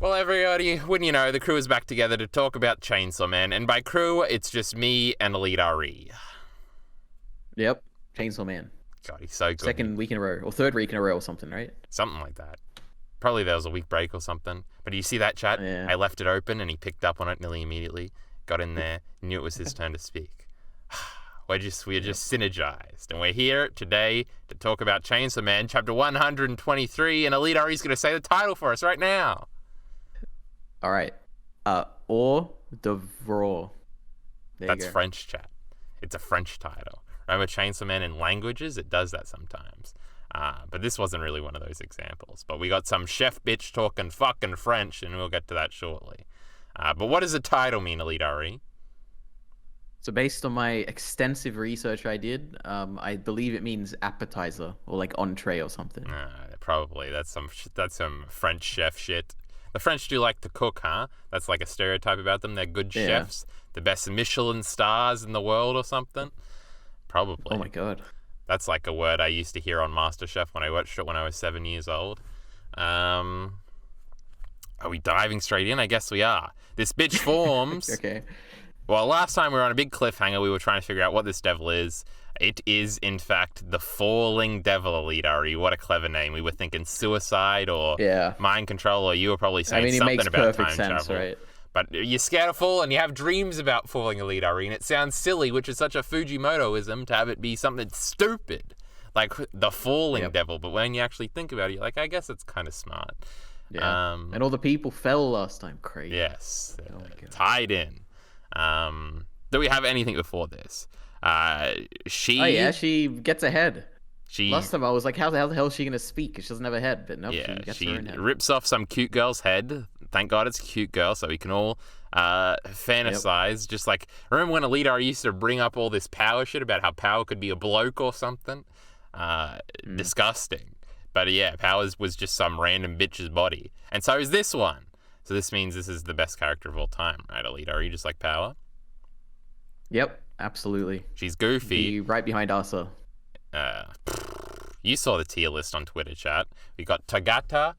Well, everybody, wouldn't you know, the crew is back together to talk about Chainsaw Man, and by crew, it's just me and EliteAri. Yep, Chainsaw Man. God, he's so good. Second week in a row, or third week in a row, or something, right? Something like that. Probably there was a week break or something. But do you see that chat? Yeah. I left it open, and he picked up on it nearly immediately. Got in there, knew it was his turn to speak. We're just synergized, and we're here today to talk about Chainsaw Man, chapter 123, and EliteAri's going to say the title for us right now. All right. D'Oeuvre. That's French, chat. It's a French title. Remember Chainsaw Man in languages? It does that sometimes. But this wasn't really one of those examples. But we got some chef bitch talking fucking French, and we'll get to that shortly. But what does the title mean, EliteAri? So based on my extensive research I did, I believe it means appetizer or like entree or something. Probably. That's some French chef shit. The French do like to cook, huh? That's like a stereotype about them. They're good chefs. The best Michelin stars in the world or something. Probably. Oh my god. That's like a word I used to hear on MasterChef when I watched it when I was 7 years old. Are we diving straight in? I guess we are. This bitch forms. Okay. Well, last time we were on a big cliffhanger. We were trying to figure out what this devil is. It is, in fact, the Falling Devil, EliteAri. What a clever name. We were thinking suicide or mind control, or you were probably saying something about time travel. Right? But you're scared of fall and you have dreams about falling, EliteAri, and it sounds silly, which is such a Fujimotoism, to have it be something stupid, like the Falling Devil. But when you actually think about it, you're like, I guess it's kind of smart. Yeah. And all the people fell last time. Crazy. Yes. Oh my God. Tied in. Do we have anything before this? She gets ahead. Last time I was like, how the hell is she going to speak? She doesn't have a head, but no, she rips off some cute girl's head. Thank God it's a cute girl, so we can all fantasize. Just like, remember when EliteAri used to bring up all this power shit about how power could be a bloke or something? Disgusting. But yeah, power was just some random bitch's body. And so is this one. So this means this is the best character of all time, right, EliteAri? Just like power? Yep, absolutely. She's goofy. Right behind Asa. You saw the tier list on Twitter, chat. We got Tagata.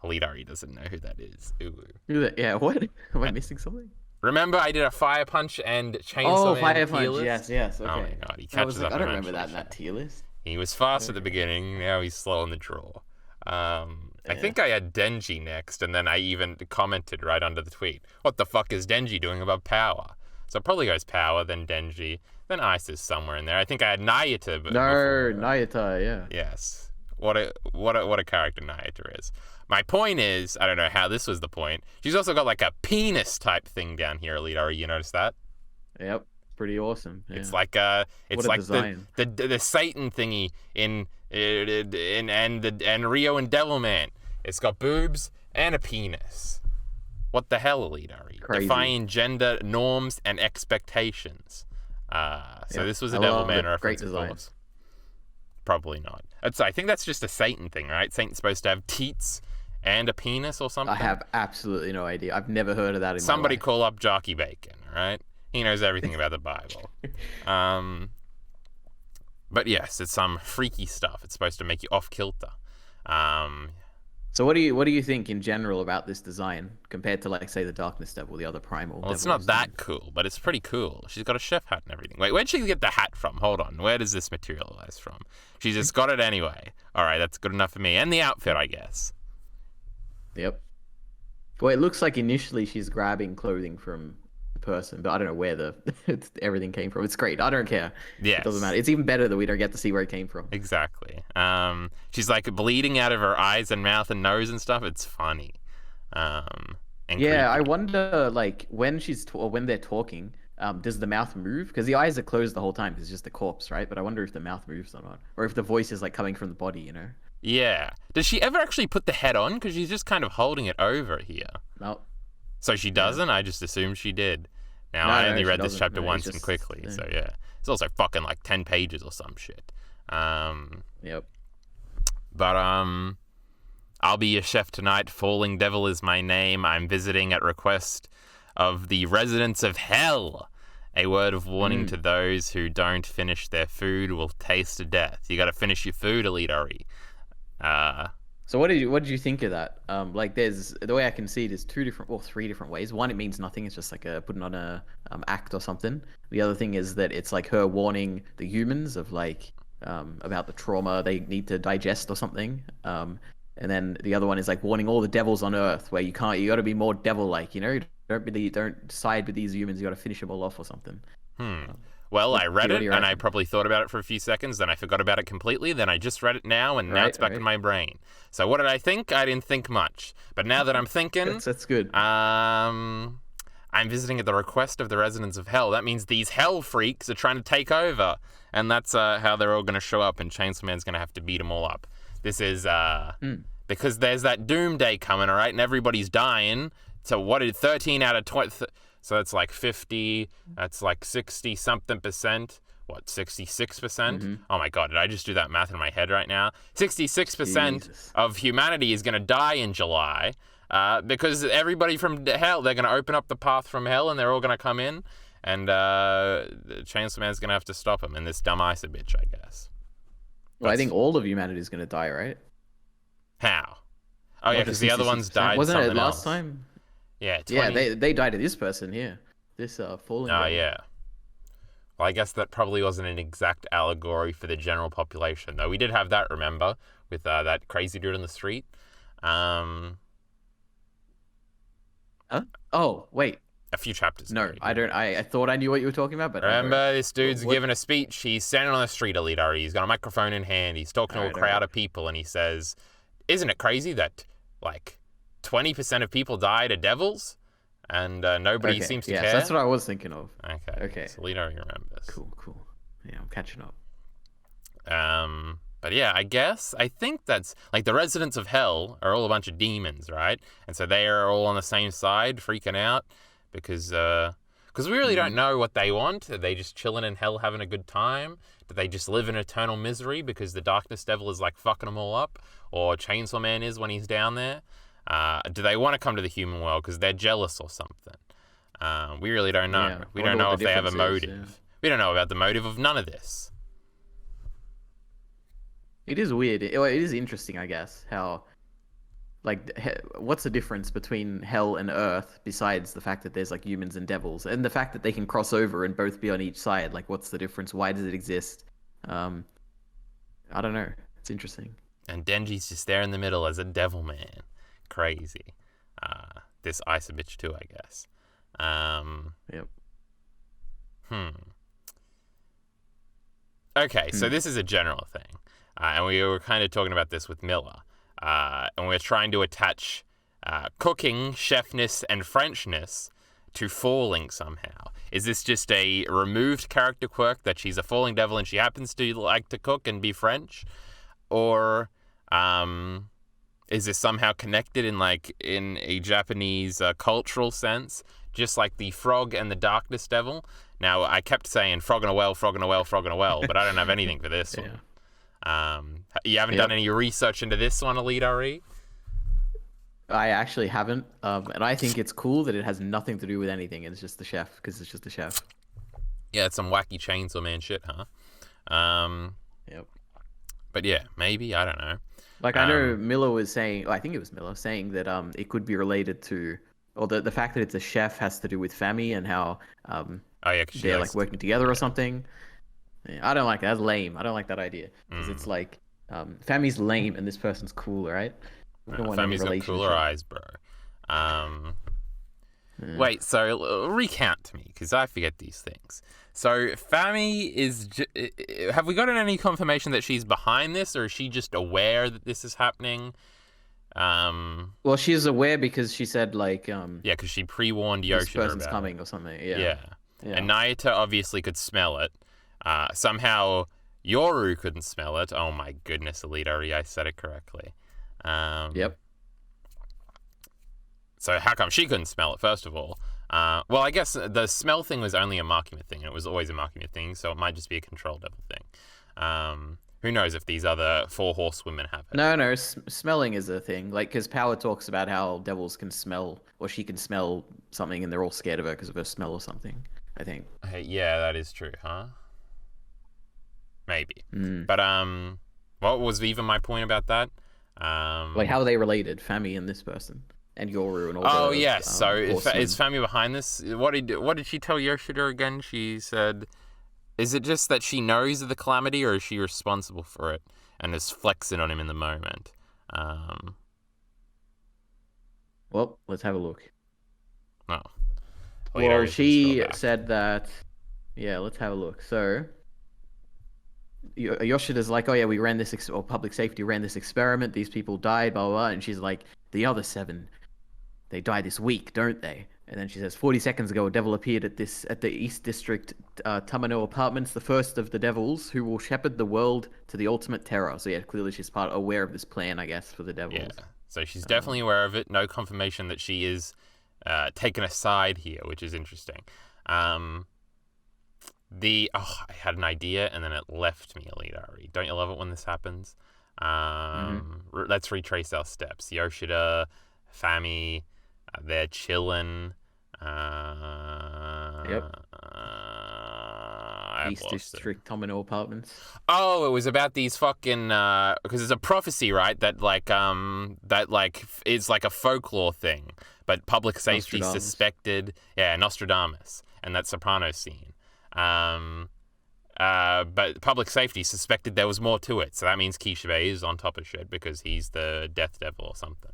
EliteAri doesn't know who that is. Ooh. Yeah, what? Am I missing something? Remember, I did a Fire Punch and Chainsaw Man Fire tier Punch. list? Yes. Okay. Oh my god, he catches up. I don't remember that in that tier list. He was fast at the beginning. Now he's slow in the draw. I think I had Denji next, and then I even commented right under the tweet, "What the fuck is Denji doing about power?" So it probably goes power, then Denji, then Ice is somewhere in there. I think I had Nayata. Nayata, yeah. Yes. What a character Nayata is. My point is, I don't know how this was the point. She's also got like a penis type thing down here, EliteAri. You notice that? Yep. Pretty awesome. Yeah. It's like the Satan thingy in Rio and Devilman. It's got boobs and a penis. What the hell, EliteAri? Defying gender norms and expectations. This was a Devilman reference. Great design. Probably not. I think that's just a Satan thing, right? Satan's supposed to have teats and a penis or something. I have absolutely no idea. I've never heard of that in my life. Somebody call up Jockey Bacon, all right? He knows everything about the Bible. But yes, it's some freaky stuff. It's supposed to make you off kilter. So what do you think in general about this design compared to, like, say, the Darkness Devil, the other primal? Well, it's not that cool, but it's pretty cool. She's got a chef hat and everything. Wait, where'd she get the hat from? Hold on. Where does this materialize from? She's just got it anyway. All right, that's good enough for me. And the outfit, I guess. Yep. Well, it looks like initially she's grabbing clothing from person, but I don't know where everything came from. It's great. I don't care. Yes. It doesn't matter. It's even better that we don't get to see where it came from. Exactly. She's like bleeding out of her eyes and mouth and nose and stuff. It's funny. Creepy. I wonder, like, when they're talking, does the mouth move? Because the eyes are closed the whole time because it's just a corpse, right? But I wonder if the mouth moves or not, or if the voice is like coming from the body, you know? Yeah. Does she ever actually put the head on? Because she's just kind of holding it over here. No. So she doesn't? I just assumed she did. Now, I only read this chapter once and quickly, so yeah. It's also fucking like 10 pages or some shit. Yep. But, I'll be your chef tonight. Falling Devil is my name. I'm visiting at request of the residents of hell. A word of warning to those who don't finish their food will taste death. You gotta finish your food, EliteAri. So what did you think of that? Like there's the way I can see it is three different ways. One, it means nothing. It's just like putting on a act or something. The other thing is that it's like her warning the humans of like about the trauma they need to digest or something. And then the other one is like warning all the devils on Earth, where you got to be more devil-like. Don't side with these humans. You got to finish them all off or something. Well, I read it, and I reckon? probably thought about it for a few seconds, then I forgot about it completely, then I just read it now, and now it's back in my brain. So what did I think? I didn't think much. But now that I'm thinking... That's good. I'm visiting at the request of the residents of Hell. That means these Hell freaks are trying to take over. And that's how they're all going to show up, and Chainsaw Man's going to have to beat them all up. This is... Because there's that doomsday coming, all right? And everybody's dying. So what did 13 out of 20... So that's like 50, that's like 60-something percent. What, 66%? Oh my god, did I just do that math in my head right now? 66% of humanity is going to die in July because everybody from Hell, they're going to open up the path from Hell and they're all going to come in. And Chainsaw Man's going to have to stop him. And this dumb Isa bitch, I guess. Well, I think all of humanity is going to die, right? How? Oh yeah, because the other ones died. Wasn't it else. last time? Yeah, 20... yeah, they died to this person here. This fallen. Oh, yeah. Well, I guess that probably wasn't an exact allegory for the general population, though. We did have that, remember, with that crazy dude on the street. Huh? Oh, wait. A few chapters. No, I don't. I thought I knew what you were talking about, but remember, this dude's giving a speech. He's standing on the street, EliteAri. He's got a microphone in hand. He's talking to a crowd of people, and he says, "Isn't it crazy that, like, 20% of people die to devils, and nobody seems to care?" So that's what I was thinking of. Okay. So EliteAri remembers. Cool. Yeah, I'm catching up. But yeah, I think that's like the residents of Hell are all a bunch of demons, right? And so they are all on the same side, freaking out because we really don't know what they want. Are they just chilling in Hell, having a good time? Do they just live in eternal misery because the Darkness Devil is like fucking them all up, or Chainsaw Man is when he's down there? Do they want to come to the human world because they're jealous or something? We really don't know. Yeah, we don't know if they have a motive. Yeah. We don't know about the motive of none of this. It is weird. It is interesting, I guess, how, like, what's the difference between Hell and Earth besides the fact that there's, like, humans and devils? And the fact that they can cross over and both be on each side. Like, what's the difference? Why does it exist? I don't know. It's interesting. And Denji's just there in the middle as a devil man. Crazy. This Isa bitch too, I guess. Yep. Okay, so this is a general thing. And we were kind of talking about this with Miller. And we're trying to attach cooking, chefness, and Frenchness to falling somehow. Is this just a removed character quirk that she's a falling devil and she happens to like to cook and be French? Or is this somehow connected in a Japanese cultural sense, just like the frog and the Darkness Devil? Now, I kept saying frog in a well, frog in a well, frog in a well, but I don't have anything for this one. You haven't done any research into this one, EliteAri? I actually haven't, and I think it's cool that it has nothing to do with anything, and it's just the chef, because it's just the chef. Yeah, it's some wacky Chainsaw Man shit, huh? Yep. But yeah, maybe, I don't know. Like, I know Miller was saying, I think it was Miller, saying that it could be related to, or the fact that it's a chef has to do with Fami and how they're like working together or something. Yeah, I don't like it. That's lame. I don't like that idea. Because it's like, Fami's lame and this person's cool, right? Fami's got cooler eyes, bro. Wait, so recount to me, because I forget these things. So Fami is... have we gotten any confirmation that she's behind this, or is she just aware that this is happening? Well, she's aware because she said, like... yeah, because she pre-warned Yoshida this person's coming or something, yeah. And Nayata obviously could smell it. Somehow Yoru couldn't smell it. Oh my goodness, EliteAri, I said it correctly. Yep. So how come she couldn't smell it, first of all? Well, I guess the smell thing was only a Makima thing, and it was always a Makima thing, so it might just be a control devil thing. Who knows if these other 4 horsewomen have it? No, smelling is a thing. Like, because Power talks about how devils can smell, or she can smell something, and they're all scared of her because of her smell or something, I think. Yeah, that is true, huh? Maybe. But, what was even my point about that? Like, how are they related, Fami and this person, and Yoru and all Oh the yes. So is horsemen? Fami behind this? What did she tell Yoshida again? She said, "Is it just that she knows of the calamity, or is she responsible for it and is flexing on him in the moment?" Well, let's have a look. Oh. Well, she said that. Yeah, let's have a look. So, Yoshida's like, "Oh yeah, we ran this or public safety ran this experiment. These people died, blah blah blah." And she's like, "The other 7, they die this week, don't they?" And then she says, 40 seconds ago, a devil appeared at the East District Tamano Apartments, the first of the devils who will shepherd the world to the ultimate terror. So yeah, clearly she's aware of this plan, I guess, for the devils. Yeah, so she's definitely aware of it. No confirmation that she is taken a side here, which is interesting. I had an idea and then it left me, EliteAri. Don't you love it when this happens? Let's retrace our steps. Yoshida, Fami, they're chilling. East District Tomino Apartments. Oh, it was about these fucking because it's a prophecy, right? That is like a folklore thing, but public safety suspected. Yeah, Nostradamus and that Soprano scene. But public safety suspected there was more to it, so that means Kishibe is on top of shit because he's the Death Devil or something.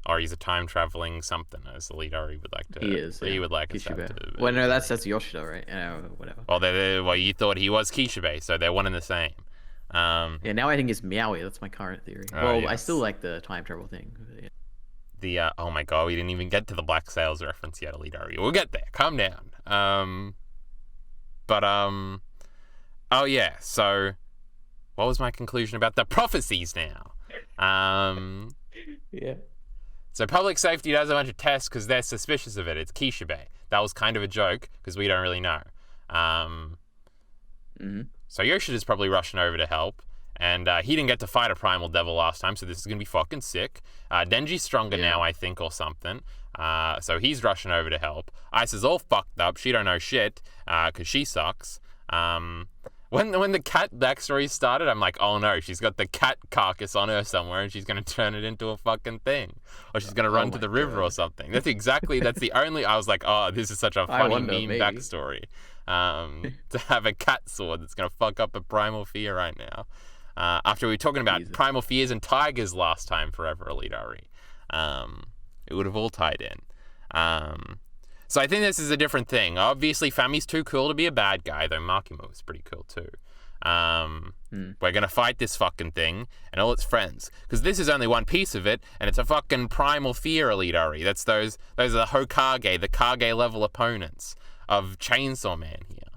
Or he's a time-traveling something, as EliteAri would like to... He is, He would like us to... Well, no, that's Yoshida, right? Whatever. Well, you thought he was Kishibe, so they're one and the same. Yeah, now I think it's Meowie. That's my current theory. Yes. I still like the time travel thing. Yeah. Oh my god, we didn't even get to the Black Sails reference yet, EliteAri. We'll get there. Calm down. Oh yeah, so... What was my conclusion about the prophecies now? Yeah. So public safety does a bunch of tests because they're suspicious of it. It's Kishibe. That was kind of a joke because we don't really know. So Yoshida's probably rushing over to help. And he didn't get to fight a primal devil last time, so this is going to be fucking sick. Denji's stronger now, I think, or something. So he's rushing over to help. Isa's all fucked up. She don't know shit because she sucks. When the cat backstory started, I'm like, oh no, she's got the cat carcass on her somewhere and she's going to turn it into a fucking thing. Or she's going to run to the river or something. That's the only, I was like, oh, this is such a funny meme backstory. To have a cat sword that's going to fuck up a primal fear right now. After we were talking about primal fears and tigers last time forever, EliteAri. It would have all tied in. So I think this is a different thing. Obviously, Fami's too cool to be a bad guy, though Makimo was pretty cool too. We're going to fight this fucking thing and all its friends. Because this is only one piece of it, and it's a fucking primal fear, EliteAri. Those are the Hokage, the Kage level opponents of Chainsaw Man here.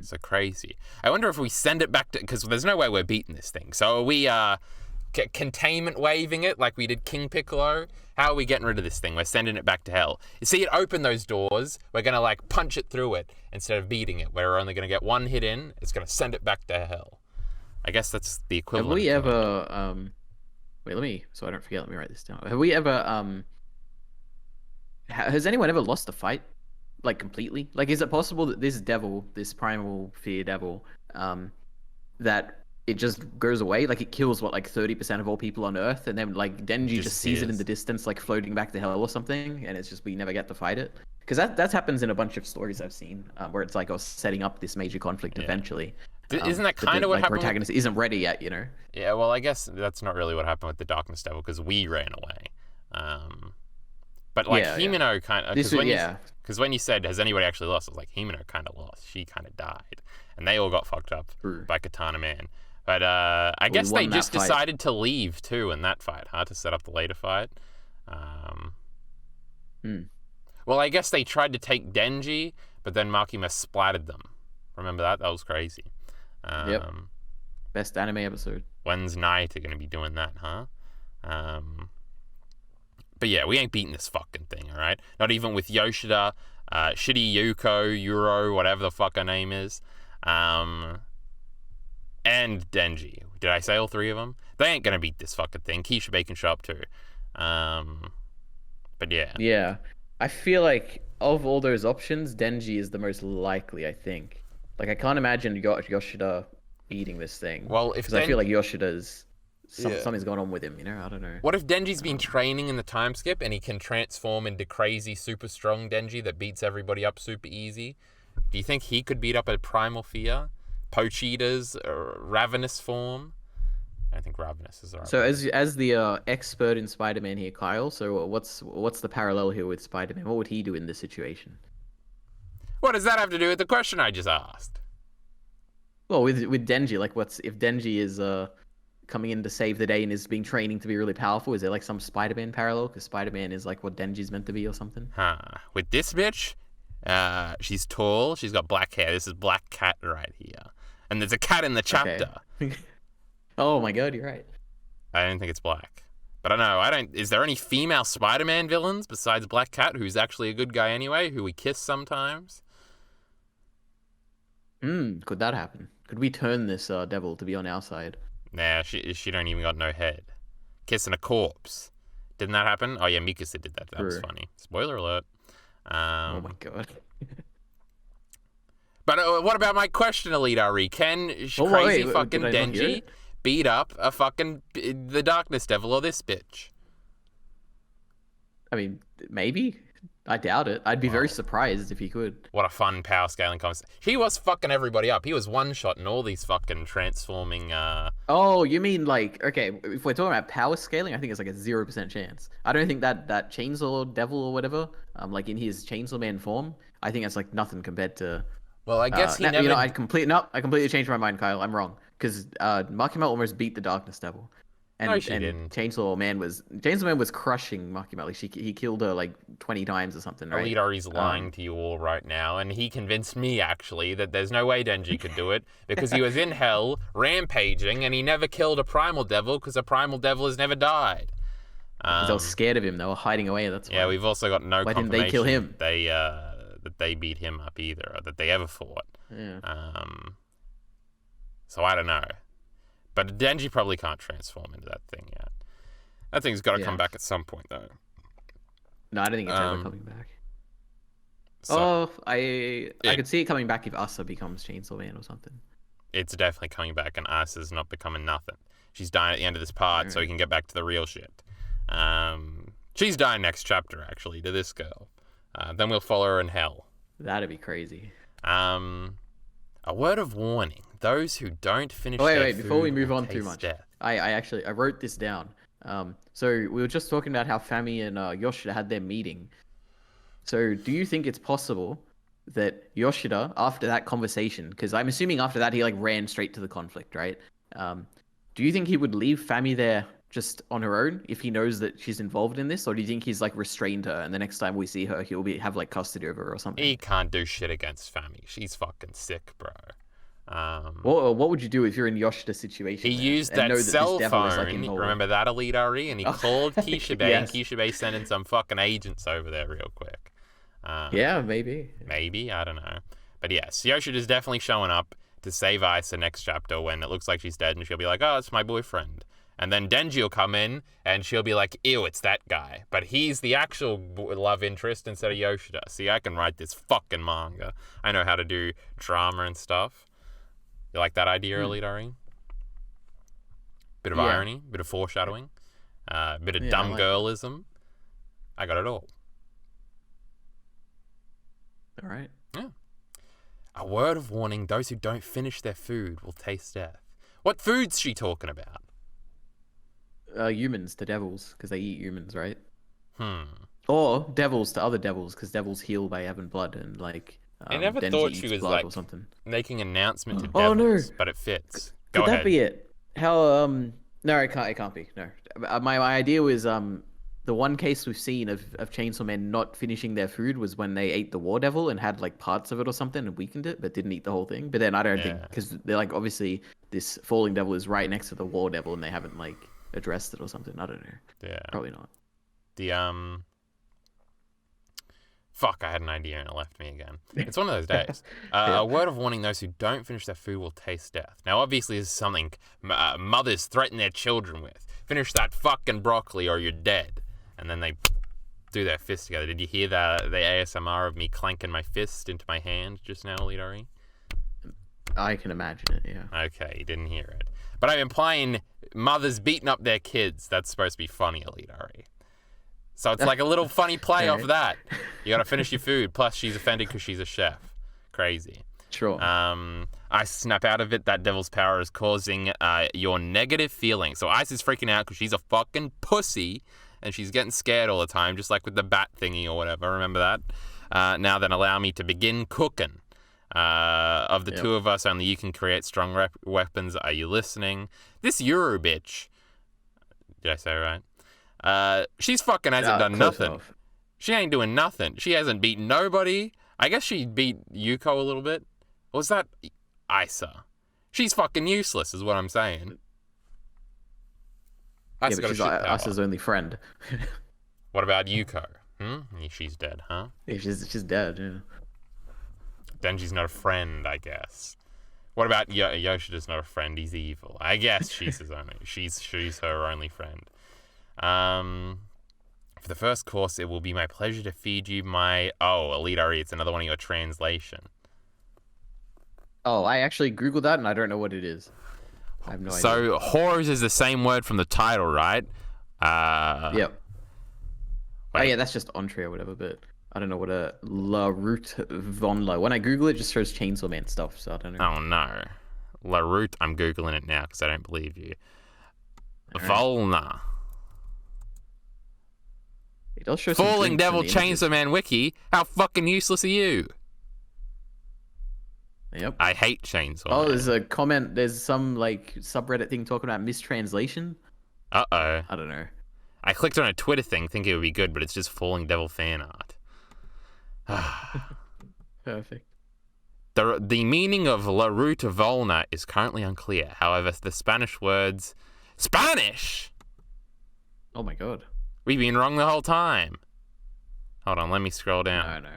So crazy. I wonder if we send it back to... Because there's no way we're beating this thing. So are we containment waving it like we did King Piccolo? How are we getting rid of this thing? We're sending it back to hell. You see it open those doors, we're going to punch it through it instead of beating it. We're only going to get one hit in, it's going to send it back to hell. I guess that's the equivalent. Have we ever... Wait, so I don't forget, let me write this down. Have we ever... Has anyone ever lost a fight? Completely? Is it possible that this devil, this primal fear devil, that... it just goes away, it kills 30% of all people on Earth, and then Denji just sees it in the distance, floating back to hell or something, and it's just we never get to fight it. Because that happens in a bunch of stories I've seen, where it's setting up this major conflict eventually. Isn't that kind of what happened? The protagonist isn't ready yet, you know. Yeah, well, I guess that's not really what happened with the Darkness Devil because we ran away. But Himeno kind of because when you said has anybody actually lost, I was like Himeno kind of lost. She kind of died, and they all got fucked up by Katana Man. But I guess they just decided to leave, too, in that fight, to set up the later fight. Well, I guess they tried to take Denji, but then Makima splattered them. Remember that? That was crazy. Yep. Best anime episode. When's Night are going to be doing that, huh? But yeah, we ain't beating this fucking thing, all right? Not even with Yoshida, Shitty Yuko, Euro, whatever the fuck her name is. And Denji. Did I say all three of them? They ain't gonna beat this fucking thing. Kishibe can show up too. But yeah. Yeah. I feel like of all those options, Denji is the most likely, I think. I can't imagine Yoshida eating this thing. Well, if because I feel like Yoshida's something's going on with him. I don't know. What if Denji's been training in the time skip and he can transform into crazy, super strong Denji that beats everybody up super easy? Do you think he could beat up a Primal Fear, Pochita's Ravenous form? I think Ravenous is the right. So as the expert in Spider-Man here, Kyle. So what's the parallel here with Spider-Man? What would he do in this situation? What does that have to do with the question I just asked? Well, with Denji, like, if Denji is coming in to save the day and is being training to be really powerful? Is there like some Spider-Man parallel? Because Spider-Man is like what Denji's meant to be or something. With this bitch, she's tall. She's got black hair. This is Black Cat right here, and there's a cat in the chapter. Okay. Oh my god, you're right. I don't think it's black. But I don't. Is there any female Spider-Man villains besides Black Cat, who's actually a good guy anyway, who we kiss sometimes? Could that happen? Could we turn this devil to be on our side? Nah, she don't even got no head. Kissing a corpse. Didn't that happen? Oh yeah, Mikasa did that. That was funny. Spoiler alert. Oh my god. But what about my question, EliteAri? Can crazy fucking Denji beat up the Darkness Devil or this bitch? I mean, maybe. I doubt it. I'd be very surprised if he could. What a fun power scaling conversation. He was fucking everybody up. He was one-shotting all these fucking transforming... Oh, you mean like... Okay, if we're talking about power scaling, I think it's like a 0% chance. I don't think that Chainsaw Devil or whatever, like in his Chainsaw Man form, I think that's like nothing compared to... Well, I guess he never... I completely changed my mind, Kyle. I'm wrong. Because Makima almost beat the Darkness Devil. And didn't. Chainsaw Man was crushing Makima. Like he killed her like 20 times or something, right? EliteAri's lying to you all right now, and he convinced me actually that there's no way Denji could do it because he was in hell rampaging and he never killed a primal devil because a primal devil has never died. They were scared of him. They were hiding away. That's why. Yeah, we've also got no confirmation. Why didn't they kill him? That they beat him up either, or that they ever fought. Yeah. So I don't know. But Denji probably can't transform into that thing yet. That thing's got to come back at some point, though. No, I don't think it's ever coming back. So, I could see it coming back if Asa becomes Chainsaw Man or something. It's definitely coming back, and Asa's not becoming nothing. She's dying at the end of this part, so we can get back to the real shit. She's dying next chapter, actually, to this girl. Then we'll follow her in hell. That'd be crazy. A word of warning. Those who don't finish their food before we move on too much. Death. I wrote this down. So we were just talking about how Fami and Yoshida had their meeting. So do you think it's possible that Yoshida, after that conversation, because I'm assuming after that he like ran straight to the conflict, right? Do you think he would leave Fami there just on her own if he knows that she's involved in this, or do you think he's like restrained her and the next time we see her he'll have like custody of her or something? He can't do shit against Fami. She's fucking sick, bro. What would you do if you're in Yoshida's situation? He used that cell phone. Remember that, EliteAri? And he called Kishibe, and Kishibe sent in some fucking agents over there real quick. Yeah, maybe. Maybe, I don't know. But yes, Yoshida's definitely showing up to save Isa next chapter when it looks like she's dead, and she'll be like, oh, it's my boyfriend. And then Denji will come in, and she'll be like, ew, it's that guy. But he's the actual love interest instead of Yoshida. See, I can write this fucking manga. I know how to do drama and stuff. You like that idea, EliteAri? Bit of irony, bit of foreshadowing, bit of dumb girlism. I got it all. All right. Yeah. A word of warning, those who don't finish their food will taste death. What food's she talking about? Humans to devils, because they eat humans, right? Or devils to other devils, because devils heal by having blood, and like... I never thought she was like making an announcement to devils, but it fits. Go ahead. Could that be it? How no, it can't be. No, my idea was the one case we've seen of Chainsaw Men not finishing their food was when they ate the War Devil and had like parts of it or something and weakened it, but didn't eat the whole thing. But then I don't think, because they're like obviously this falling devil is right next to the War Devil and they haven't like addressed it or something. I don't know. Yeah, probably not. The Fuck, I had an idea and it left me again. It's one of those days. A word of warning, those who don't finish their food will taste death. Now, obviously, this is something mothers threaten their children with. Finish that fucking broccoli or you're dead. And then they do their fists together. Did you hear the ASMR of me clanking my fist into my hand just now, EliteAri? I can imagine it, yeah. Okay, you didn't hear it. But I'm implying mothers beating up their kids. That's supposed to be funny, EliteAri. So it's like a little funny play off that. You gotta finish your food, plus she's offended because she's a chef. Crazy. Sure. I snap out of it. That devil's power is causing your negative feelings. So Ice is freaking out because she's a fucking pussy and she's getting scared all the time, just like with the bat thingy or whatever. Remember that? Now then, allow me to begin cooking. Of the two of us, only you can create strong weapons. Are you listening? This Euro bitch. Did I say it right? She's fucking hasn't done nothing. She ain't doing nothing. She hasn't beaten nobody. I guess she beat Yuko a little bit. Or was that Isa? She's fucking useless, is what I'm saying. Yeah, but she's like Isa's only friend. What about Yuko? She's dead, huh? Yeah, she's dead, yeah. Then she's not a friend, I guess. What about Yoshida's not a friend? He's evil. I guess she's his only. She's her only friend. For the first course, it will be my pleasure to feed you my... Oh, EliteAri, it's another one of your translation. Oh, I actually Googled that, and I don't know what it is. I have no idea. So, whores is the same word from the title, right? Yep. Wait. Oh, yeah, that's just entree or whatever, but I don't know what a La Route Von La... When I Google it, it just shows Chainsaw Man stuff, so I don't know. Oh, no. La Route, I'm Googling it now, because I don't believe you. Right. Volna. It does show Falling Devil Chainsaw Man Wiki. How fucking useless are you? Yep. I hate Chainsaw Man. Man. There's a comment. There's some like subreddit thing talking about mistranslation. Uh-oh. I don't know. I clicked on a Twitter thing thinking it would be good, but it's just Falling Devil fan art. Perfect. The meaning of La Route Volna is currently unclear. However, the Spanish words... Spanish! Oh my god. We've been wrong the whole time. Hold on, let me scroll down. No.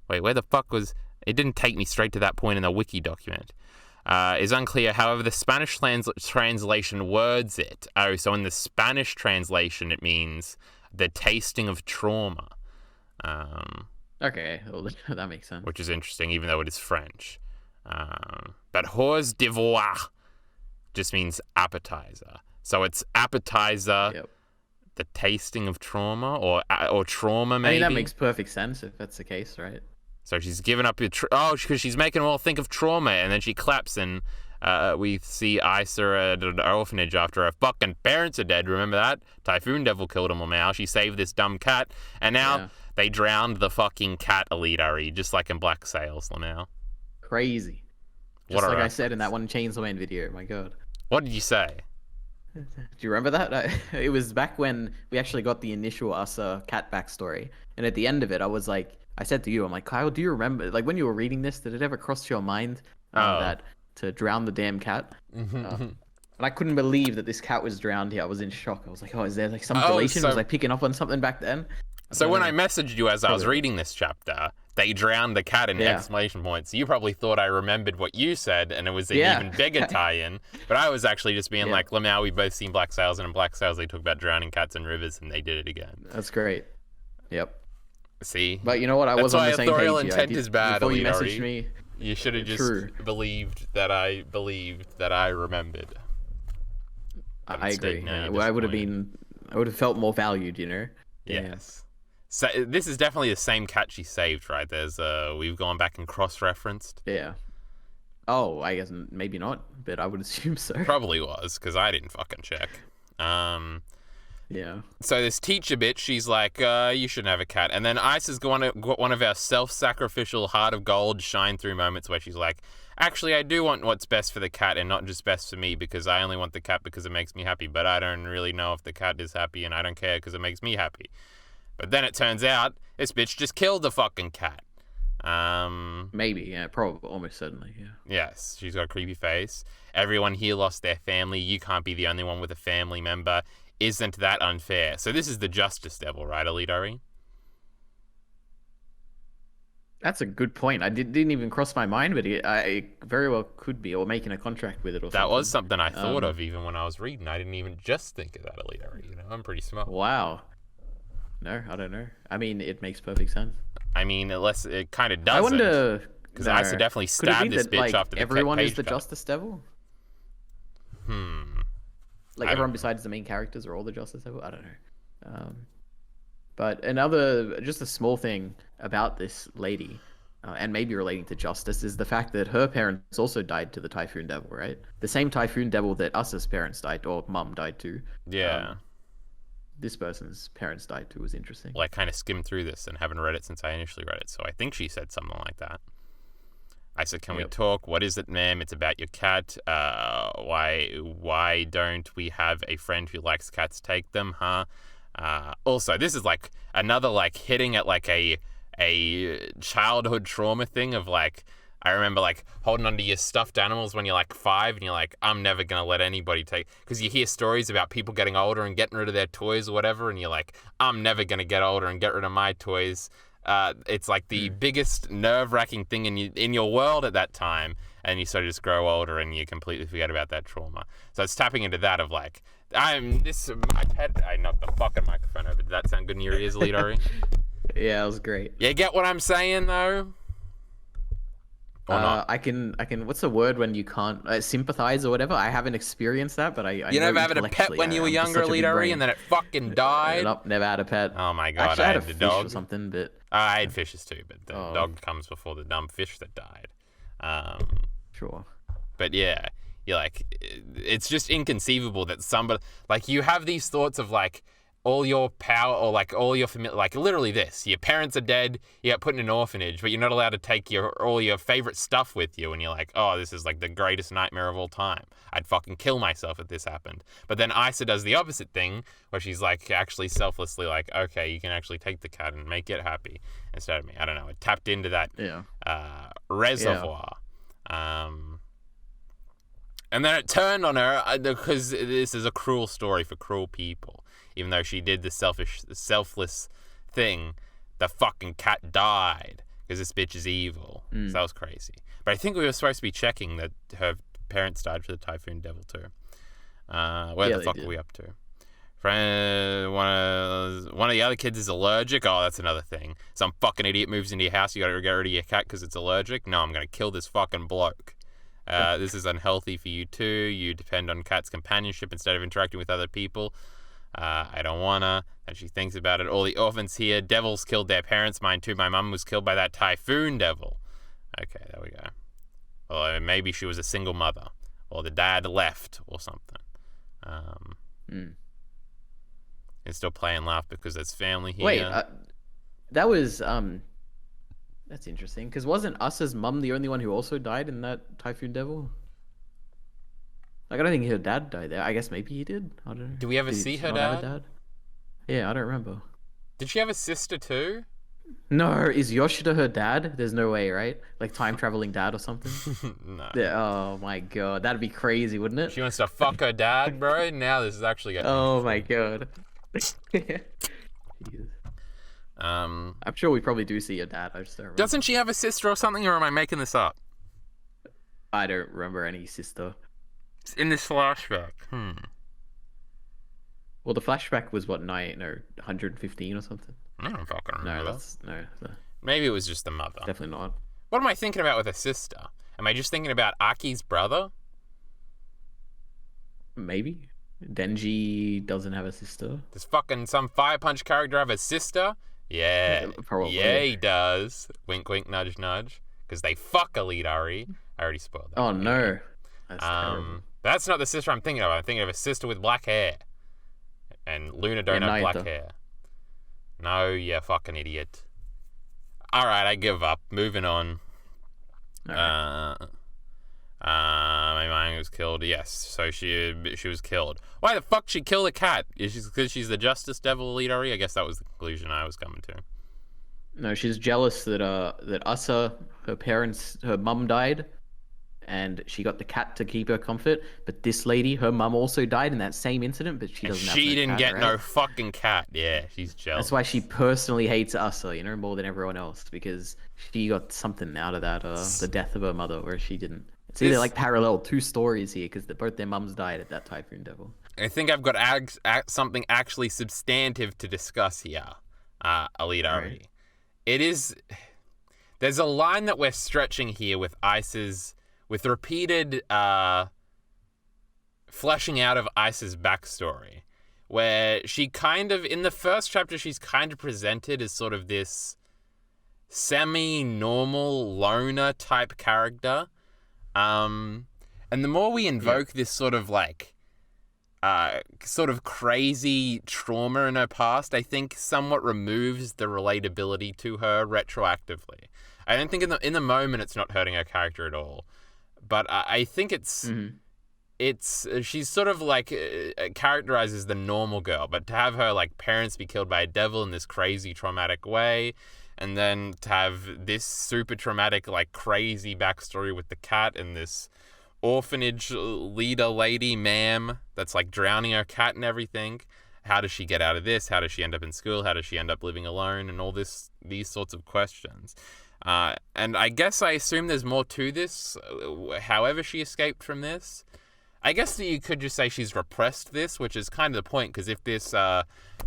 Wait, where the fuck was... It didn't take me straight to that point in the wiki document. Is unclear. However, the Spanish translation words it. Oh, so in the Spanish translation, it means the tasting of trauma. Okay, well, that makes sense. Which is interesting, even though it is French. But hors d'ivoire just means appetizer. So it's appetizer, the tasting of trauma, or trauma, maybe? I mean, that makes perfect sense if that's the case, right? So she's given up because she's making them all think of trauma, and then she claps, and we see Isa at an orphanage after her fucking parents are dead. Remember that? Typhoon Devil killed them all now. She saved this dumb cat, and now they drowned the fucking cat, EliteAri, just like in Black Sails, Lamau. Crazy. Just like I said in that one Chainsaw Man video, my god. What did you say? Do you remember that? It was back when we actually got the initial Asa cat backstory, and at the end of it, I was like, I said to you, I'm like, Kyle, do you remember, like when you were reading this, did it ever cross your mind that to drown the damn cat? And I couldn't believe that this cat was drowned here. I was in shock. I was like, oh, is there like some relation? Was I picking up on something back then? So when I messaged you as I was reading this chapter, they drowned the cat in exclamation points. You probably thought I remembered what you said, and it was an even bigger tie-in. But I was actually just being like, Lamau, we've both seen Black Sails, and in Black Sails they talk about drowning cats in rivers, and they did it again. That's great. Yep. See? But you know what? I was on the same page. That's why authorial intent is bad, before you EliteAri. messaged me. You should have just believed that I remembered. I agree. I would have felt more valued, you know? Yes. So this is definitely the same cat she saved, right? We've gone back and cross-referenced. Yeah. Oh, I guess maybe not, but I would assume so. Probably was, because I didn't fucking check. Yeah. So this teacher bitch, she's like, you shouldn't have a cat. And then Isa's got one of our self-sacrificial heart of gold shine through moments where she's like, actually, I do want what's best for the cat and not just best for me, because I only want the cat because it makes me happy. But I don't really know if the cat is happy, and I don't care because it makes me happy. But then it turns out this bitch just killed the fucking cat. Maybe, yeah, probably, almost certainly, yeah. Yes, she's got a creepy face. Everyone here lost their family. You can't be the only one with a family member. Isn't that unfair? So this is the Justice Devil, right, EliteAri? That's a good point. I didn't even cross my mind, but I very well could be, or making a contract with it, or something. That was something I thought of even when I was reading. I didn't even just think of that, EliteAri. You know, I'm pretty smart. Wow. No, I don't know. I mean, it makes perfect sense. I mean, unless it kind of doesn't. Because Isa definitely Could it be stabbed this that, bitch like, after the everyone page is the cut. Justice Devil? Like, everyone besides the main characters are all the Justice Devil? I don't know. But just a small thing about this lady, and maybe relating to Justice, is the fact that her parents also died to the Typhoon Devil, right? The same Typhoon Devil that Usa's parents died, or mum died to. Yeah. This person's parents died too was interesting. Well, I kind of skimmed through this and haven't read it since I initially read it, so I think she said something like that. I said, can we talk? What is it, ma'am? It's about your cat. Why don't we have a friend who likes cats take them, huh? Also, this is like another like hitting at like a childhood trauma thing of like, I remember like holding onto your stuffed animals when you're like 5 and you're like, I'm never going to let anybody take, because you hear stories about people getting older and getting rid of their toys or whatever, and you're like, I'm never going to get older and get rid of my toys. It's like the biggest nerve-wracking thing in your world at that time, and you sort of just grow older and you completely forget about that trauma. So it's tapping into that of like, my pet. I knocked the fucking microphone over. Did that sound good in your ears, EliteAri? Yeah, it was great. You get what I'm saying, though? Or not? I can. What's the word when you can't sympathize or whatever? I haven't experienced that, but I You know never had a pet when you were younger, EliteAri, and then it fucking died? Nope, never had a pet. Oh my god, Actually, I had a the fish dog or something, but I had fishes too, but the dog comes before the dumb fish that died. Sure. But yeah, you're like, it's just inconceivable that somebody, like, you have these thoughts of like all your power or like all your family, like literally this, your parents are dead, you got put in an orphanage, but you're not allowed to take all your favorite stuff with you, and you're like, oh, this is like the greatest nightmare of all time. I'd fucking kill myself if this happened. But then Isa does the opposite thing, where she's like actually selflessly like, okay, you can actually take the cat and make it happy instead of me. I don't know, it tapped into that reservoir. And then it turned on her because this is a cruel story for cruel people. Even though she did the selfless thing, the fucking cat died because this bitch is evil. So that was crazy. But I think we were supposed to be checking that her parents died for the Typhoon Devil too. Where the fuck are we up to? One of the other kids is allergic. Oh, that's another thing. Some fucking idiot moves into your house. You gotta get rid of your cat because it's allergic. No, I'm gonna kill this fucking bloke. This is unhealthy for you too. You depend on cat's companionship instead of interacting with other people. I don't wanna. And she thinks about it. All the orphans here, devils killed their parents. Mine too. My mum was killed by that Typhoon Devil. Okay, there we go. Or maybe she was a single mother, or the dad left, or something. It's still play and laugh because there's family here. Wait, that was that's interesting. Because wasn't Usa's mum the only one who also died in that Typhoon Devil? Like, I don't think her dad died there. I guess maybe he did. I don't know. Do we ever see her dad? Yeah, I don't remember. Did she have a sister too? No, is Yoshida her dad? There's no way, right? Like time traveling dad or something? No. Oh my god, that'd be crazy, wouldn't it? She wants to fuck her dad, bro. Now this is actually getting Oh my god. I'm sure we probably do see her dad. I just don't remember. Doesn't she have a sister or something, or am I making this up? I don't remember any sister. It's in this flashback. Well, the flashback was what, 115 or something? I don't fucking remember. No. Maybe it was just the mother. Definitely not. What am I thinking about with a sister? Am I just thinking about Aki's brother? Maybe. Denji doesn't have a sister. Does fucking some Fire Punch character have a sister? Yeah. Probably. Yeah, he does. Wink, wink, nudge, nudge. Because they fuck EliteAri. I already spoiled that. Oh, no. That's terrible. That's not the sister I'm thinking of. I'm thinking of a sister with black hair. And Luna don't have black hair. No, you fucking idiot. Alright, I give up. Moving on. My mind was killed. Yes, so she was killed. Why the fuck she kill the cat? Is it because she's the Justice Devil, EliteAri? I guess that was the conclusion I was coming to. No, she's jealous that Usa, her mum died, and she got the cat to keep her comfort. But this lady, her mum also died in that same incident, but she doesn't have she didn't get right? no fucking cat. Yeah, she's jealous. That's why she personally hates Usa, more than everyone else, because she got something out of that, the death of her mother, where she didn't. It's either like parallel two stories here, because both their mums died at that Typhoon Devil. I think I've got something actually substantive to discuss here, EliteAri. Right. It is... there's a line that we're stretching here with Ice's, with repeated fleshing out of Ice's backstory, where she kind of, in the first chapter, she's kind of presented as sort of this semi-normal loner type character. And the more we invoke this sort of like, sort of crazy trauma in her past, I think somewhat removes the relatability to her retroactively. I don't think in the moment it's not hurting her character at all, but I think it's she's sort of like characterized as the normal girl, but to have her like parents be killed by a devil in this crazy traumatic way, and then to have this super traumatic like crazy backstory with the cat and this orphanage leader lady, ma'am, that's like drowning her cat and everything. How does she get out of this? How does she end up in school? How does she end up living alone? And all these sorts of questions. And I guess I assume there's more to this, however she escaped from this. I guess that you could just say she's repressed this, which is kind of the point, because if this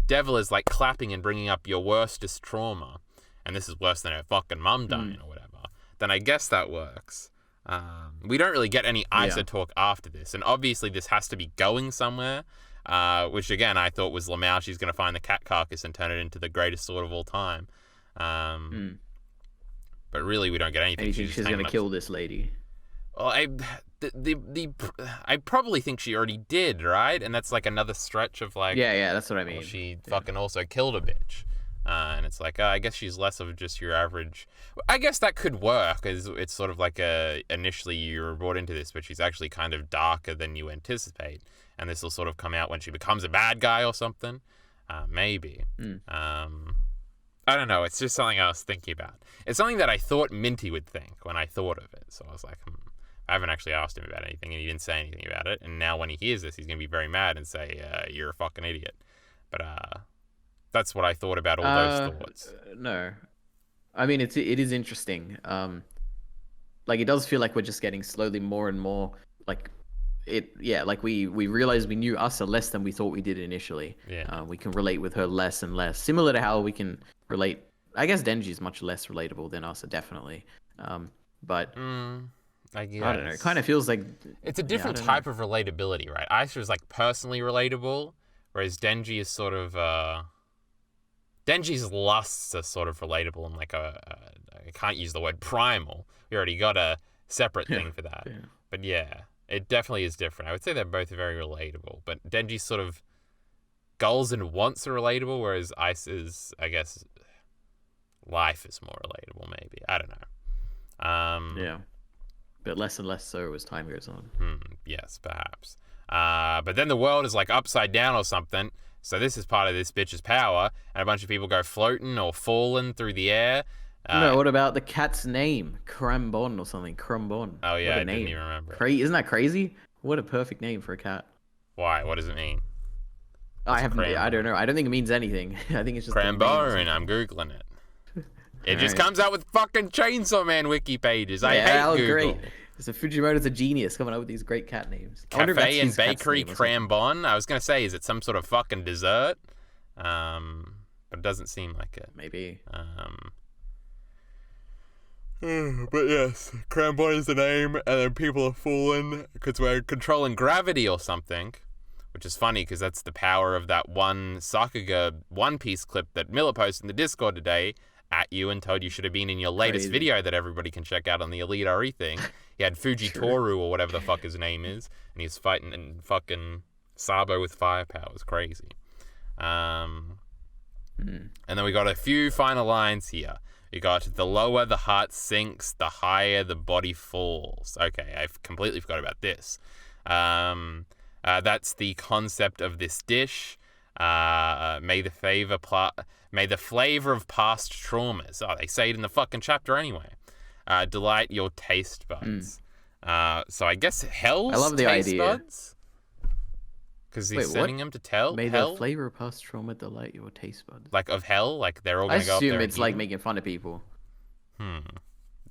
devil is like clapping and bringing up your worstest trauma, and this is worse than her fucking mum dying or whatever, then I guess that works. We don't really get any Isa talk after this, and obviously this has to be going somewhere, which again I thought was Lamau. She's going to find the cat carcass and turn it into the greatest sword of all time. But really we don't get anything. And you think she's going to kill this lady? Well, I probably think she already did, right? And that's like another stretch of like... Yeah, that's what I mean. Well, she fucking also killed a bitch. And it's like, I guess she's less of just your average... I guess that could work, as it's sort of like initially you were brought into this, but she's actually kind of darker than you anticipate. And this will sort of come out when she becomes a bad guy or something. Maybe. I don't know. It's just something I was thinking about. It's something that I thought Minty would think when I thought of it. So I was like, I haven't actually asked him about anything, and he didn't say anything about it. And now when he hears this, he's going to be very mad and say, you're a fucking idiot. But that's what I thought about all those thoughts. No. I mean, it is interesting. Like, it does feel like we're just getting slowly more and more, like, like we realized we knew Asa less than we thought we did initially. Yeah. We can relate with her less and less. Similar to how we can relate... I guess Denji is much less relatable than Asa, definitely. But... I guess. I don't know. It kind of feels like... It's a different type of relatability, right? Aisha is like personally relatable, whereas Denji is sort of... Denji's lusts are sort of relatable and like I can't use the word primal. We already got a separate thing for that. Yeah. But yeah, it definitely is different. I would say they're both very relatable, but Denji's sort of goals and wants are relatable, whereas Ice's, I guess, life is more relatable, maybe. I don't know. Yeah. But less and less so as time goes on. Yes, perhaps. But then the world is like upside down or something. So this is part of this bitch's power, and a bunch of people go floating or falling through the air. No, what about the cat's name? Crambon or something. Crambon. Oh yeah, I didn't even remember. Isn't that crazy? What a perfect name for a cat. Why? What does it mean? I don't know. I don't think it means anything. I think it's just Crambon. I'm Googling it. It just comes out with fucking Chainsaw Man wiki pages. I hate Google. Great. So Fujimoto's a genius coming up with these great cat names. Cafe and Bakery Crambon. I was going to say, is it some sort of fucking dessert? But it doesn't seem like it. Maybe. But yes, Crambon is the name, and then people are falling because we're controlling gravity or something. Which is funny because that's the power of that one Sakuga One Piece clip that Miller posted in the Discord today at you and told you should have been in your latest video that everybody can check out on the EliteAri thing. He had Fujitoru or whatever the fuck his name is, and he's fighting in fucking Sabo with fire powers. Crazy. And then we got a few final lines here. We got the lower the heart sinks, the higher the body falls. Okay, I've completely forgot about this. That's the concept of this dish. May the flavor of past traumas. Oh, they say it in the fucking chapter anyway. Delight your taste buds. So I guess hell's I love the taste idea. Buds? Because he's sending them to tell May hell? the flavor of past trauma delight your taste buds. Like of hell? Like they're all going to go up there? I assume it's like making fun of people.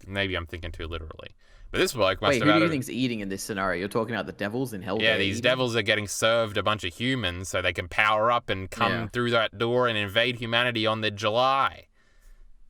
Maybe I'm thinking too literally. But this bloke must have... Wait, who do you think's eating in this scenario? You're talking about the devils in hell? Yeah, these devils are getting served a bunch of humans so they can power up and come through that door and invade humanity on the July.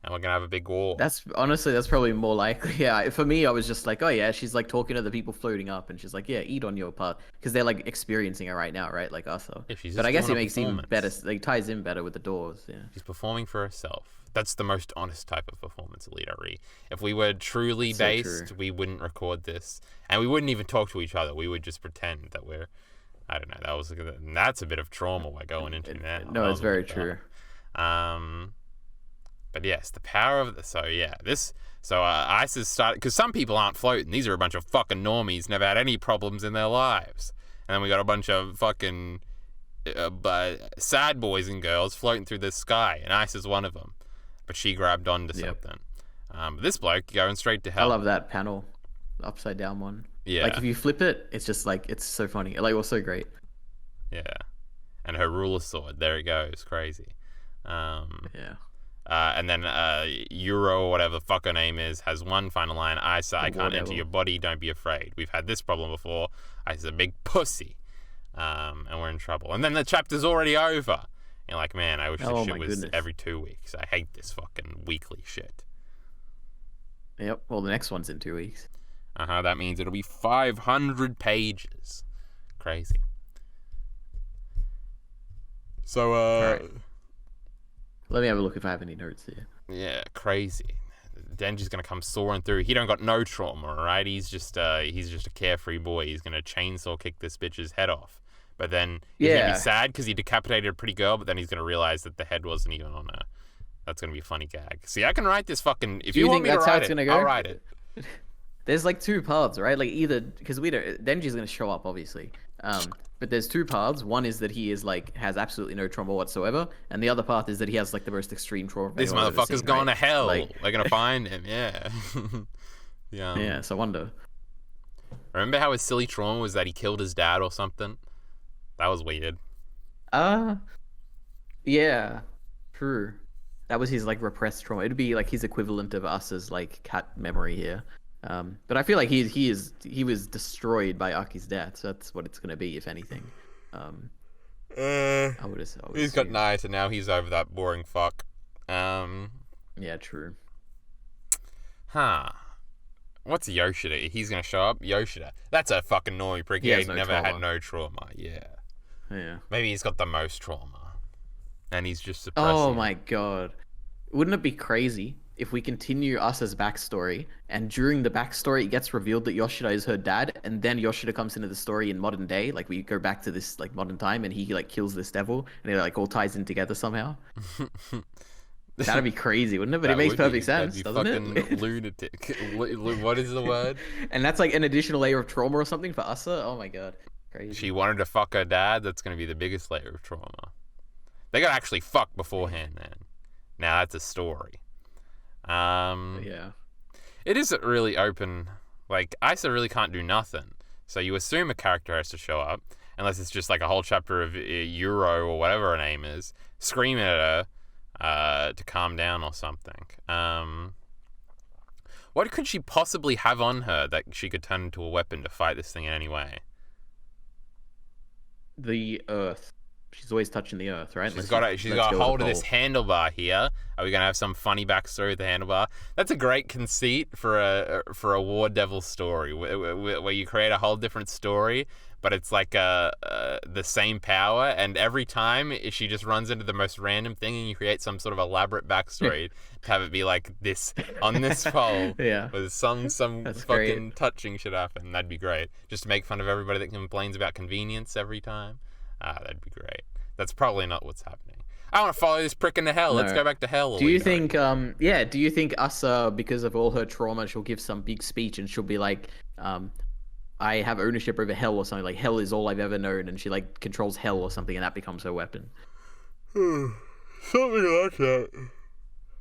and we're gonna have a big war. That's probably more likely. Yeah, for me, I was just like, oh yeah, she's like talking to the people floating up, and she's like, yeah, eat on your part, because they're like experiencing it right now, right? Like us. Yeah, she's but just I guess doing it a makes even better. performance. Like ties in better with the doors. Yeah. She's performing for herself. That's the most honest type of performance, EliteAri. If we were truly based, we wouldn't record this, and we wouldn't even talk to each other. We would just pretend that we're. I don't know. That's a bit of trauma we're going into now. No, it's very true. But yes, the power of ISIS started because some people aren't floating. These are a bunch of fucking normies, never had any problems in their lives, and then we got a bunch of fucking sad boys and girls floating through the sky, and ISIS is one of them. But she grabbed onto something. This bloke going straight to hell. I love that panel, the upside down one. Yeah. Like if you flip it, it's just like it's so funny. Like it was so great. Yeah, and her ruler sword. There it goes, crazy. Yeah. And then Euro or whatever the fuck her name is has one final line. I can't enter your body. Don't be afraid. We've had this problem before. I's a big pussy. And we're in trouble. And then the chapter's already over. You're like, man, I wish this shit was every 2 weeks. I hate this fucking weekly shit. Yep. Well, the next one's in 2 weeks. That means it'll be 500 pages. Crazy. So, Alright. Let me have a look if I have any notes here. Yeah, crazy. Denji's gonna come soaring through. He don't got no trauma, right? He's just a carefree boy. He's gonna chainsaw kick this bitch's head off. But then he's gonna be sad because he decapitated a pretty girl. But then he's gonna realize that the head wasn't even on her. That's gonna be a funny gag. See, I can write this fucking. If you want me to write it, I'll write it. There's like two paths, right? Like either because Denji's gonna show up, obviously. But there's two paths. One is that he is like has absolutely no trauma whatsoever, and the other path is that he has like the most extreme trauma. This motherfucker's going to hell. They're gonna find him. Yeah. Yeah. Yeah. So I wonder. Remember how his silly trauma was that he killed his dad or something? That was weird. Yeah. True. That was his like repressed trauma. It'd be like his equivalent of us as like cat memory here. But I feel like he was destroyed by Aki's death, so that's what it's gonna be, if anything. I would he's got Nayata now. He's over that boring fuck. Yeah, true. What's Yoshida? He's gonna show up. Yoshida. That's a fucking normie prick. He ain't never had no trauma. Yeah. Yeah. Maybe he's got the most trauma, and he's just suppressing. Oh my god! Wouldn't it be crazy if we continue Asa's backstory, and during the backstory it gets revealed that Yoshida is her dad, and then Yoshida comes into the story in modern day, like we go back to this like modern time, and he like kills this devil, and it like all ties in together somehow. That'd be crazy, wouldn't it? But it makes perfect sense, doesn't it? Lunatic. What is the word? And that's like an additional layer of trauma or something for Asa. Oh my god, crazy. She wanted to fuck her dad. That's gonna be the biggest layer of trauma. They gotta actually fuck beforehand, then. Now that's a story. Yeah. It is really open. Like, Isa really can't do nothing. So you assume a character has to show up, unless it's just like a whole chapter of Euro or whatever her name is, screaming at her to calm down or something. What could she possibly have on her that she could turn into a weapon to fight this thing in any way? The earth. She's always touching the earth, right? She's got a hold of this handlebar here. Are we gonna have some funny backstory with the handlebar? That's a great conceit for a War Devil story, where you create a whole different story, but it's like the same power, and every time she just runs into the most random thing, and you create some sort of elaborate backstory to have it be like this on this pole, with some fucking great. Touching shit happen. That'd be great. Just to make fun of everybody that complains about convenience every time. That'd be great. That's probably not what's happening. I want to follow this prick into hell. No. Let's go back to hell. Do you think, do you think Asa, because of all her trauma, she'll give some big speech and she'll be like, I have ownership over hell or something, like hell is all I've ever known, and she like controls hell or something, and that becomes her weapon? Something like that.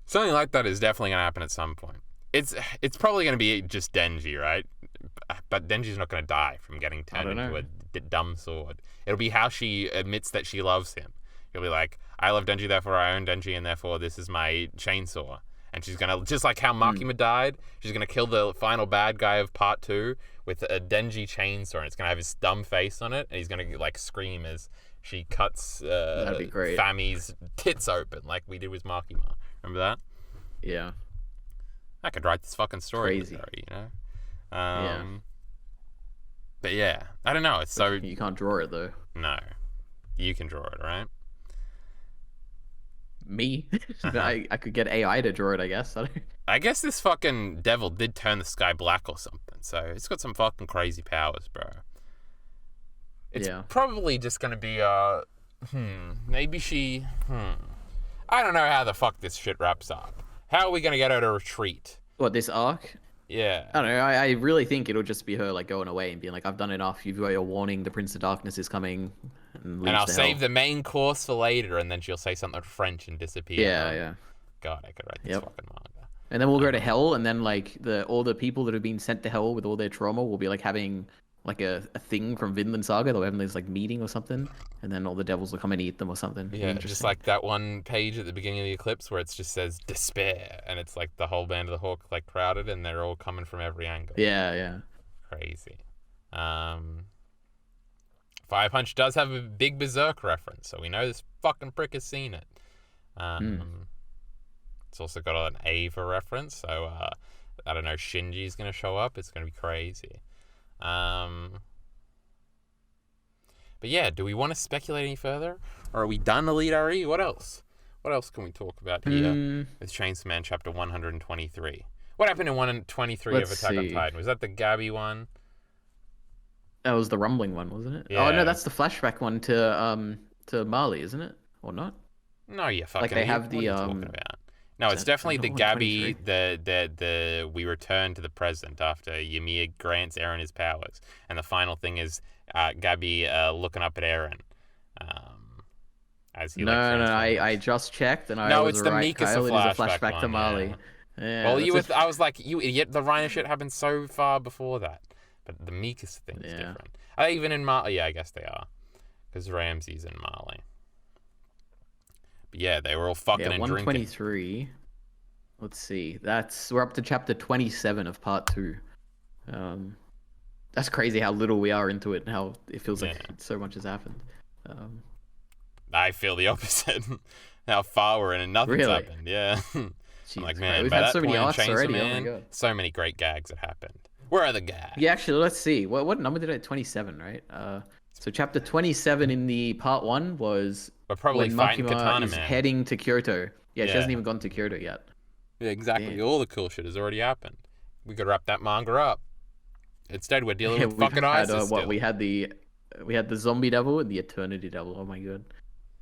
Something like that is definitely going to happen at some point. It's probably going to be just Denji, right? But Denji's not going to die from getting turned into a dumb sword. It'll be how she admits that she loves him. You'll be like, I love Denji, therefore I own Denji, and therefore this is my chainsaw. And she's going to, just like how Makima died, she's going to kill the final bad guy of part 2 with a Denji chainsaw, and it's going to have his dumb face on it, and he's going to like scream as she cuts That'd be great. Fami's tits open, like we did with Makima. Remember that? Yeah. I could write this fucking story. Crazy. You know. Yeah. But yeah, I don't know. It's so you can't draw it though. No, you can draw it, right? Me? I could get AI to draw it, I guess. I guess this fucking devil did turn the sky black or something, so it's got some fucking crazy powers, bro. It's probably just gonna be maybe she I don't know how the fuck this shit wraps up. How are we gonna get her to retreat? What, this arc? Yeah. I don't know. I really think it'll just be her like going away and being like, I've done enough. You've got your warning. The Prince of Darkness is coming. And I'll save the main course for later, and then she'll say something French and disappear. Yeah. God, I could write this fucking manga. And then we'll go to hell, and then like all the people that have been sent to hell with all their trauma will be like having like a thing from Vinland Saga. They'll have this like meeting or something, and then all the devils will come and eat them or something. Yeah, just like that one page at the beginning of the eclipse where it just says despair, and it's like the whole band of the Hawk like crowded, and they're all coming from every angle. Yeah. Crazy. Fire Punch does have a big Berserk reference, so we know this fucking prick has seen it. It's also got an Ava reference, so I don't know, Shinji's gonna show up. It's gonna be crazy. But yeah, do we want to speculate any further, or are we done, EliteAri? What else? What else can we talk about here with Chainsaw Man Chapter 123? What happened in 123 of Attack on Titan? Was that the Gabby one? That was the rumbling one, wasn't it? Yeah. Oh no, that's the flashback one to Marley, isn't it? Or not? No, you fucking. Like they have what are you talking about? No, it's definitely the Gabby. The we return to the present after Ymir grants Eren his powers, and the final thing is Gabby looking up at Eren. As he no, I just checked and I was it's the right, Mikasa Kyle. flashback, It is a flashback to Marley. Yeah, well, I was like, you idiot. The Rhino shit happened so far before that, but the Mikasa thing is different. Are they even in Marley? Yeah, I guess they are, because Ramsey's in Marley. But yeah, they were all fucking and 123. Drinking. Let's see. We're up to chapter 27 of part 2. That's crazy how little we are into it and how it feels like so much has happened. I feel the opposite. How far we're in and nothing's happened. Yeah. I'm like, man, we've had so many arcs already. Man, oh my God. So many great gags that happened. Where are the gags? Yeah, actually, let's see. What number did I? 27, right? So chapter 27 in the part 1 was probably when fighting Makima Katana is Man. heading to Kyoto. Yeah, she hasn't even gone to Kyoto yet. Yeah, exactly. Damn. All the cool shit has already happened. We could wrap that manga up. Instead, we're dealing with fucking ISIS. We had the zombie devil and the eternity devil. Oh my God.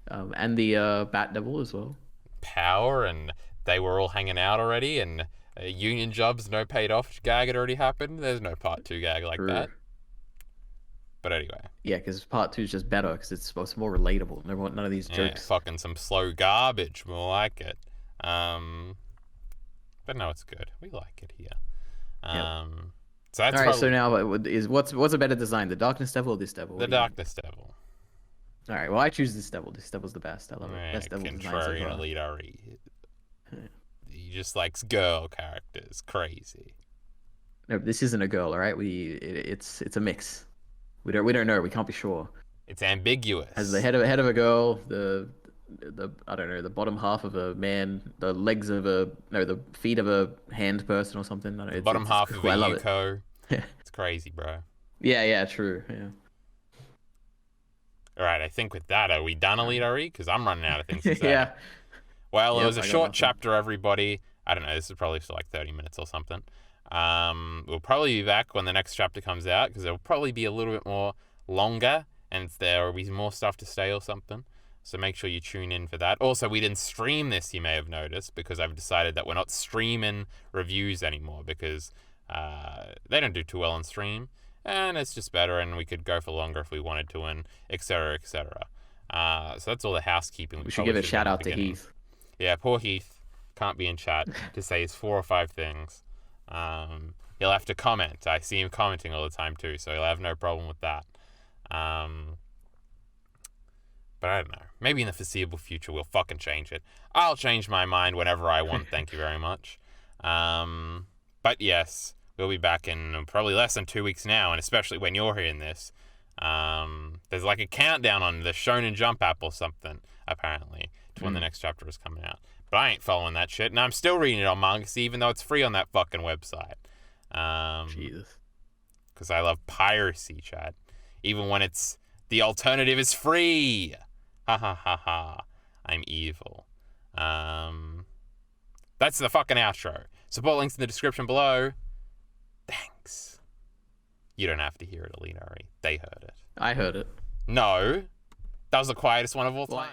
And the bat devil as well. Power, and they were all hanging out already, and union jobs, no paid off gag had already happened. There's no part 2 gag like that. But anyway. Yeah, because part 2 is just better because it's more relatable. None of these jokes. Fucking some slow garbage. More like it. But no, it's good. We like it here. So that's all right. So now, what's a better design, the Darkness Devil or this devil? The Darkness Devil. All right. Well, I choose this devil. This devil's the best. I love it. Best devil design so far. EliteAri. He just likes girl characters. Crazy. No, this isn't a girl. All right. It's a mix. We don't know. We can't be sure. It's ambiguous. Has the head of a girl, the I don't know, the bottom half of a man, the feet of a hand person or something. I don't know, the bottom half of a Yuko. It's crazy, bro. Yeah, true. Yeah. All right, I think with that, are we done, EliteAri? Because I'm running out of things to say. Yeah. Well, it was a short chapter, everybody. I don't know. This is probably still like 30 minutes or something. We'll probably be back when the next chapter comes out because it'll probably be a little bit more longer and there will be more stuff to say or something. So make sure you tune in for that. Also, we didn't stream this, you may have noticed, because I've decided that we're not streaming reviews anymore because they don't do too well on stream. And it's just better, and we could go for longer if we wanted to, and et cetera, et cetera. So that's all the housekeeping. We should give a shout out to Heath. Yeah, poor Heath can't be in chat to say his 4 or 5 things. He'll have to comment. I see him commenting all the time too, so he'll have no problem with that. But I don't know. Maybe in the foreseeable future we'll fucking change it. I'll change my mind whenever I want. Thank you very much. But yes, we'll be back in probably less than 2 weeks now, and especially when you're hearing this. There's like a countdown on the Shonen Jump app or something, apparently, to when the next chapter is coming out. But I ain't following that shit, and I'm still reading it on Mangas, even though it's free on that fucking website. Jesus. Because I love piracy, Chad. Even when it's the alternative is free. Ha ha ha ha. I'm evil. That's the fucking outro. Support links in the description below. Thanks. You don't have to hear it, EliteAri. They heard it. I heard it. No. That was the quietest one of all time.